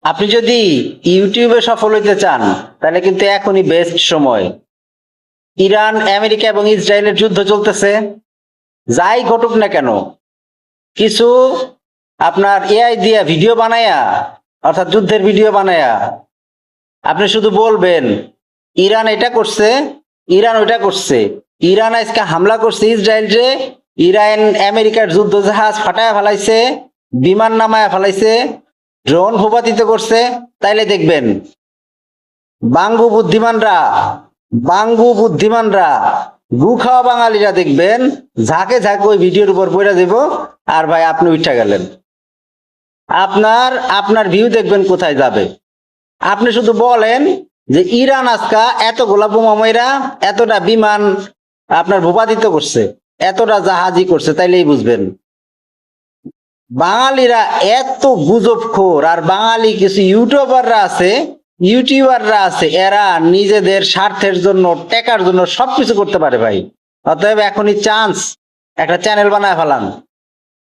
আপনি যদি ইউটিউবে সফল হইতে চান তাহলে কিন্তু এখনই বেস্ট সময়। ইরান, আমেরিকা এবং ইসরায়েলের যুদ্ধ চলতেছে। যাই ঘটুক না কেন, কিছু আপনার এআই দিয়া ভিডিও বানায়া, অর্থাৎ যুদ্ধের ভিডিও বানায়া আপনি শুধু বলবেন ইরান এটা করছে, ইরান ওইটা করছে, ইরান আজকে হামলা করছে ইসরায়েলরে, ইরান আমেরিকার যুদ্ধ জাহাজ ফাটায় ফেলাইছে, বিমান নামায় ফেলাইছে, ড্রোন ভূপাতিত করছে। তাইলে দেখবেন বাঙ্গু বুদ্ধিমানরা, বাঙ্গু বুদ্ধিমানরা, গু খাওয়া বাঙালিরা দেখবেন ঝাঁকে ঝাঁকে ওই ভিডিওর উপর পড়ে দেব। আর ভাই আপনি উঠা গেলেন, আপনার আপনার ভিউ দেখবেন কোথায় যাবে। আপনি শুধু বলেন যে ইরান আজকা এতগুলা বোমা মাইরা এতটা বিমান আপনার ভূপাতিত করছে, এতটা জাহাজই করছে, তাইলেই বুঝবেন। বাঙালিরা এত গুজবখোর, আর বাঙালি কিছু ইউটিউবাররা আছে এরা নিজেদের স্বার্থের জন্য, টাকার জন্য সবকিছু করতে পারে ভাই। অতএব এখনই চান্স, একটা চ্যানেল বানায় ফেলান।